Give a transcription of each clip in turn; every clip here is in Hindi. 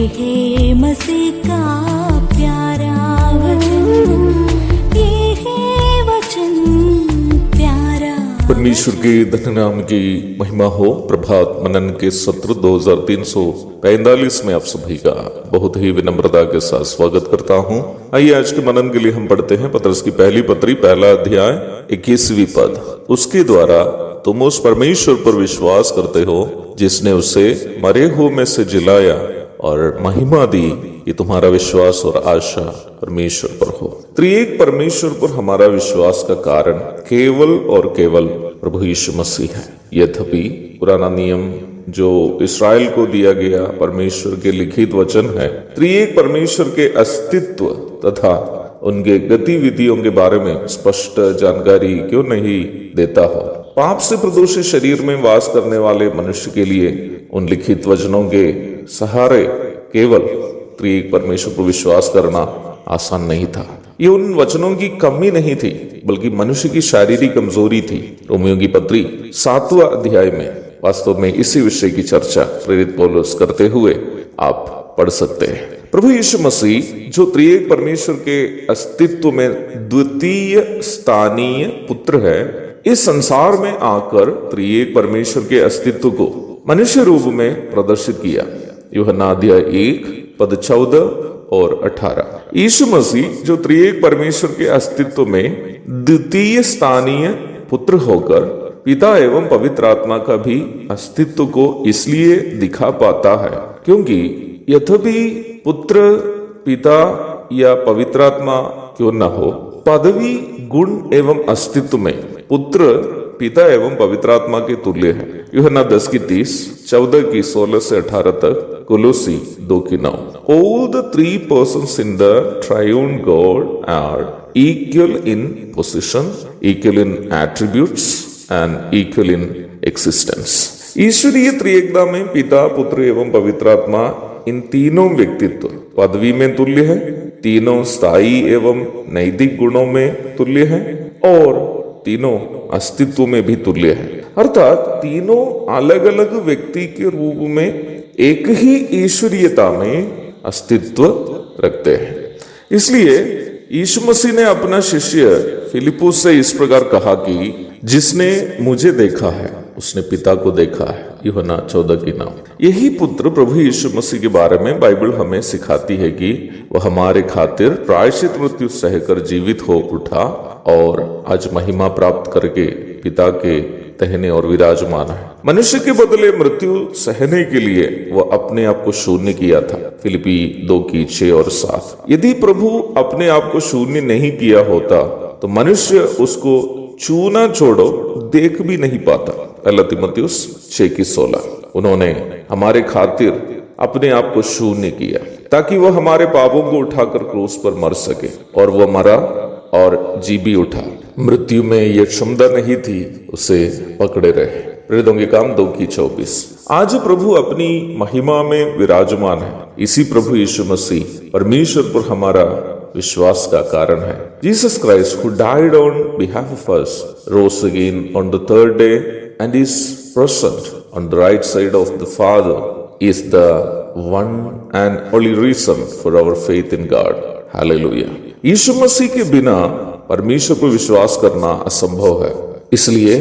है मसीह का प्यारा वचन, ये है वचन प्यारा। परमेश्वर के धन्य नाम की महिमा हो। प्रभात मनन के सत्र 2345 में आप सभी का बहुत ही विनम्रता के साथ स्वागत करता हूं। आइए आज के मनन के लिए हम पढ़ते हैं पतरस की पहली पत्री, पहला अध्याय 21वीं पद। उसके द्वारा तुम उस परमेश्वर पर विश्वास करते हो जिसने उसे मरे हुए में से जिलाया और महिमा दी कि तुम्हारा विश्वास और आशा परमेश्वर पर हो। त्रिएक परमेश्वर पर हमारा विश्वास का कारण केवल और केवल प्रभु यीशु मसीह है। यद्यपि पुराना नियम जो इस्राएल को दिया गया परमेश्वर के लिखित वचन है, त्रिएक परमेश्वर के अस्तित्व तथा उनके गतिविधियों के बारे में स्पष्ट जानकारी क्यों नहीं देता हो। पाप से प्रदूषित शरीर में वास करने वाले मनुष्य के लिए उन लिखित वचनों के सहारे केवल त्रिएक परमेश्वर पर विश्वास करना आसान नहीं था। ये उन वचनों की कमी नहीं थी, बल्कि मनुष्य की शारीरिक कमजोरी थी। रोमियो की पत्री 7वां अध्याय में वास्तव में इसी विषय की चर्चा प्रेरित पौलुस करते हुए आप पढ़ सकते हैं। प्रभु यीशु मसीह जो त्रिएक परमेश्वर के अस्तित्व में द्वितीय स्थानीय पुत्र है, इस संसार में आकर त्रिएक परमेश्वर के अस्तित्व को मनुष्य रूप में प्रदर्शित किया। यूहन्ना अध्याय 1 पद 14 और 18। यीशु मसीह जो त्रिएक परमेश्वर के अस्तित्व में द्वितीय स्थानीय पुत्र होकर पिता एवं पवित्र आत्मा का भी अस्तित्व को इसलिए दिखा पाता है क्योंकि यद्यपि पुत्र, पिता या पवित्र आत्मा क्यों न हो, पदवी, गुण एवं अस्तित्व में पुत्र, पिता एवं पवित्र आत्मा के तुल्य है। यूहन्ना 10:30, 14 की 16 से 18 तक, कोलोसी 2:9। All the three persons in the triune God are equal in position, equal in attributes and equal in existence. ईश्वरीय त्रिएकता में पिता, पुत्र एवं पवित्र आत्मा इन तीनों व्यक्तित्व पदवी में तुल्य है, तीनों स्थायी एवं नैतिक गुणों में तुल्य है और तीनों अस्तित्व में भी तुल्य है। अर्थात तीनों अलग अलग व्यक्ति के रूप में एक ही ईश्वरीयता में अस्तित्व रखते हैं। इसलिए यीशु मसीह ने अपना शिष्य फिलिपुस से इस प्रकार कहा कि जिसने मुझे देखा है उसने पिता को देखा है। यूहन्ना 14:9। यही पुत्र प्रभु यीशु मसीह के बारे में बाइबल हमें सिखाती है कि वह हमारे खातिर प्रायश्चित मृत्यु सहकर जीवित हो उठा और आज महिमा प्राप्त करके पिता के तहने और विराजमान है। मनुष्य के बदले मृत्यु सहने के लिए वह अपने आप को शून्य किया था। फिलिपी 2:6 और 7। यदि प्रभु अपने आप को शून्य नहीं किया होता तो मनुष्य उसको छूना छोड़ो देख भी नहीं पाता। पहला तीमुथियुस 6:16। उन्होंने हमारे खातिर अपने आप को शून्य किया ताकि वह हमारे पापों को उठाकर क्रूस पर मर सके, और वह मरा और जी भी उठा। मृत्यु में यह क्षमता नहीं थी उसे पकड़े रहे। प्रेरितों के काम 2:24। आज प्रभु अपनी महिमा में विराजमान है। इसी प्रभु यीशु मसीह परमेश्वर पर हमारा विश्वास का कारण है। Jesus Christ who died on behalf of us rose again on the third day and is present on the right side of the Father is the one and only reason for our faith in God. Hallelujah. यीशु मसीह के बिना परमेश्वर पर विश्वास करना असंभव है। इसलिए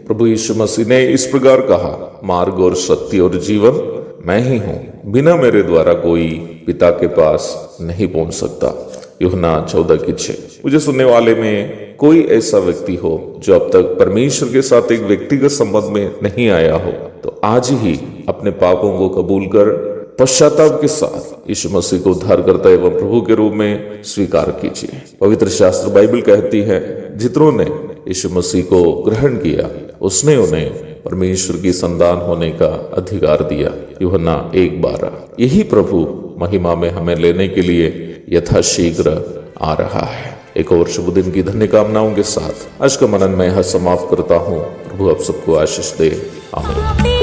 प्रभु यीशु मसीह ने इस प्रकार कहा, मार्ग और सत्य और जीवन मैं ही हूं, बिना मेरे द्वारा कोई पिता के पास नहीं पहुंच सकता। यूहन्ना 14:6। मुझे सुनने वाले में कोई ऐसा व्यक्ति हो जो अब तक परमेश्वर के साथ एक व्यक्तिगत संबंध में नहीं आया हो, तो आज ही अपने पापों को कबूल कर पश्चाताप के साथ यीशु मसीह को उद्धारकर्ता एवं प्रभु के रूप में स्वीकार कीजिए। पवित्र शास्त्र बाइबल कहती है, जितनों ने यीशु मसीह को ग्रहण किया उसने उन्हें परमेश्वर की संतान होने का अधिकार दिया। यूहन्ना 1:12। यही प्रभु महिमा में हमें लेने के लिए यथाशीघ्र आ रहा है। एक और शुभ दिन की धन्य कामनाओं के साथ आज का मनन मैं यहाँ समाप्त करता हूँ। प्रभु आप सबको आशीष दे। आमीन।